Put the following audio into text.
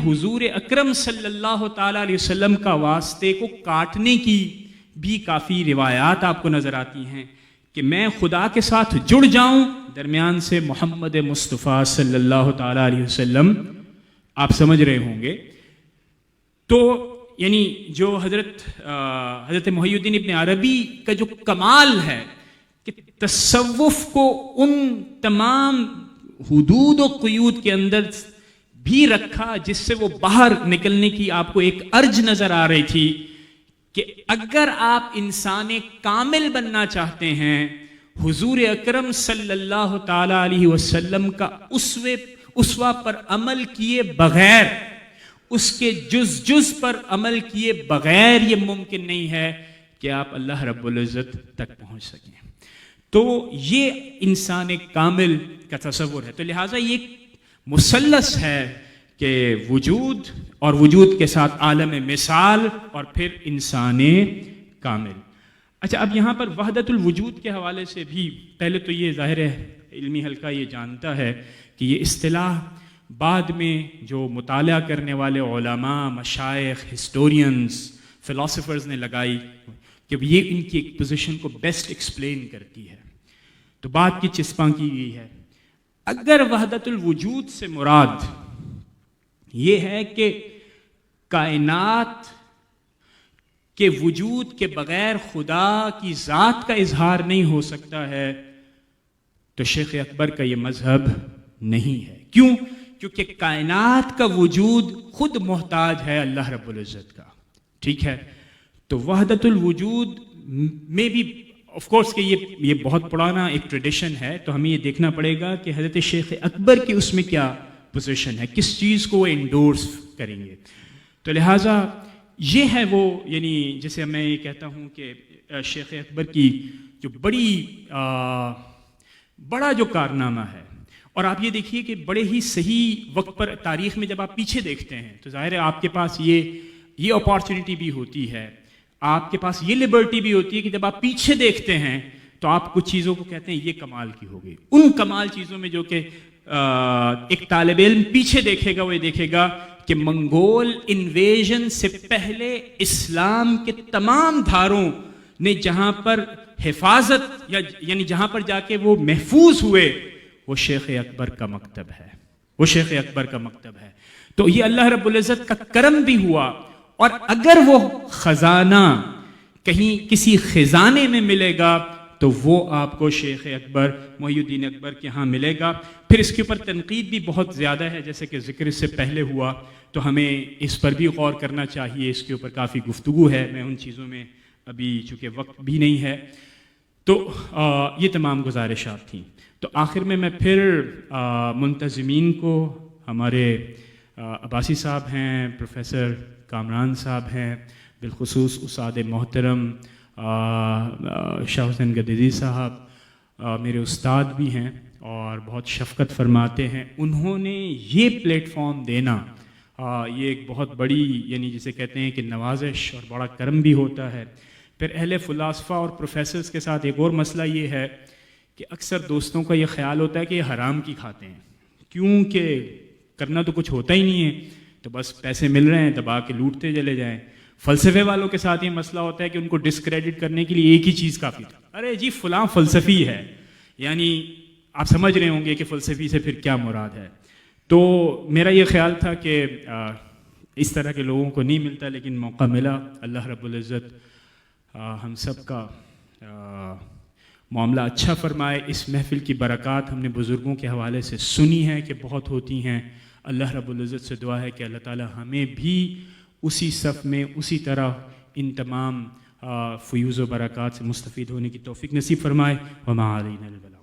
حضور اکرم صلی اللہ تعالیٰ علیہ وسلم کا واسطے کو کاٹنے کی بھی کافی روایات آپ کو نظر آتی ہیں کہ میں خدا کے ساتھ جڑ جاؤں، درمیان سے محمد مصطفیٰ صلی اللہ تعالیٰ علیہ وسلم، آپ سمجھ رہے ہوں گے۔ تو یعنی جو حضرت محی الدین ابن عربی کا جو کمال ہے کہ تصوف کو ان تمام حدود و قیود کے اندر بھی رکھا جس سے وہ باہر نکلنے کی آپ کو ایک ارج نظر آ رہی تھی کہ اگر آپ انسان کامل بننا چاہتے ہیں، حضور اکرم صلی اللہ تعالی علیہ وسلم کا اسوہ پر عمل کیے بغیر، اس کے جز پر عمل کیے بغیر یہ ممکن نہیں ہے کہ آپ اللہ رب العزت تک پہنچ سکیں۔ تو یہ انسان کامل کا تصور ہے۔ تو لہٰذا یہ مثلث ہے کہ وجود اور وجود کے ساتھ عالم مثال اور پھر انسان کامل۔ اچھا، اب یہاں پر وحدت الوجود کے حوالے سے بھی پہلے تو یہ ظاہر ہے علمی حلقہ یہ جانتا ہے کہ یہ اصطلاح بعد میں جو مطالعہ کرنے والے علماء، مشائخ، ہسٹورینز، فلاسفرز نے لگائی کہ یہ ان کی ایک پوزیشن کو بیسٹ ایکسپلین کرتی ہے، تو بات کی چسپاں کی گئی ہے۔ اگر وحدت الوجود سے مراد یہ ہے کہ کائنات کے وجود کے بغیر خدا کی ذات کا اظہار نہیں ہو سکتا ہے، تو شیخ اکبر کا یہ مذہب نہیں ہے۔ کیوں؟ کیونکہ کائنات کا وجود خود محتاج ہے اللہ رب العزت کا، ٹھیک ہے؟ تو وحدت الوجود میں بھی آف کورس کہ یہ بہت پرانا ایک ٹریڈیشن ہے، تو ہمیں یہ دیکھنا پڑے گا کہ حضرت شیخ اکبر کی اس میں کیا پوزیشن ہے، کس چیز کو وہ انڈورس کریں گے۔ تو لہٰذا یہ ہے وہ، یعنی جسے میں یہ کہتا ہوں کہ شیخ اکبر کی جو بڑا جو کارنامہ ہے، اور آپ یہ دیکھیے کہ بڑے ہی صحیح وقت پر تاریخ میں جب آپ پیچھے دیکھتے ہیں تو ظاہر ہے آپ کے پاس یہ اپارچونٹی بھی ہوتی ہے، آپ کے پاس یہ لبرٹی بھی ہوتی ہے کہ جب آپ پیچھے دیکھتے ہیں تو آپ کچھ چیزوں کو کہتے ہیں یہ کمال کی ہو گئی۔ ان کمال چیزوں میں جو کہ ایک طالب علم پیچھے دیکھے گا وہ یہ دیکھے گا کہ منگول انویژن سے پہلے اسلام کے تمام دھاروں نے جہاں پر حفاظت یعنی جہاں پر جا کے وہ محفوظ ہوئے، وہ شیخ اکبر کا مکتب ہے، وہ شیخ اکبر کا مکتب ہے۔ تو یہ اللہ رب العزت کا کرم بھی ہوا، اور اگر وہ خزانہ کہیں کسی خزانے میں ملے گا تو وہ آپ کو شیخ اکبر محی الدین اکبر کے ہاں ملے گا۔ پھر اس کے اوپر تنقید بھی بہت زیادہ ہے، جیسے کہ ذکر اس سے پہلے ہوا، تو ہمیں اس پر بھی غور کرنا چاہیے، اس کے اوپر کافی گفتگو ہے، میں ان چیزوں میں ابھی چونکہ وقت بھی نہیں ہے۔ تو یہ تمام گزارشات تھیں۔ تو آخر میں پھر منتظمین کو، ہمارے عباسی صاحب ہیں، پروفیسر کامران صاحب ہیں، بالخصوص استاد محترم شاہ حسین گدیزی صاحب میرے استاد بھی ہیں اور بہت شفقت فرماتے ہیں، انہوں نے یہ پلیٹ فارم دینا یہ ایک بہت بڑی، یعنی جسے کہتے ہیں کہ نوازش اور بڑا کرم بھی ہوتا ہے۔ پھر اہل فلاسفہ اور پروفیسرز کے ساتھ ایک اور مسئلہ یہ ہے کہ اکثر دوستوں کا یہ خیال ہوتا ہے کہ یہ حرام کی کھاتے ہیں، کیونکہ کرنا تو کچھ ہوتا ہی نہیں ہے، تو بس پیسے مل رہے ہیں دبا کے لوٹتے چلے جائیں۔ فلسفے والوں کے ساتھ یہ مسئلہ ہوتا ہے کہ ان کو ڈسکریڈٹ کرنے کے لیے ایک ہی چیز کافی تھا، ارے جی فلاں فلسفی ہے، یعنی آپ سمجھ رہے ہوں گے کہ فلسفی سے پھر کیا مراد ہے۔ تو میرا یہ خیال تھا کہ اس طرح کے لوگوں کو نہیں ملتا، لیکن موقع ملا، اللہ رب العزت ہم سب کا معاملہ اچھا فرمائے۔ اس محفل کی برکات ہم نے بزرگوں کے حوالے سے سنی ہے کہ بہت ہوتی ہیں، اللہ رب العزت سے دعا ہے کہ اللہ تعالی ہمیں بھی اسی صف میں اسی طرح ان تمام فیوز و برکات سے مستفید ہونے کی توفیق نصیب فرمائے۔ وما علینا البلاغ۔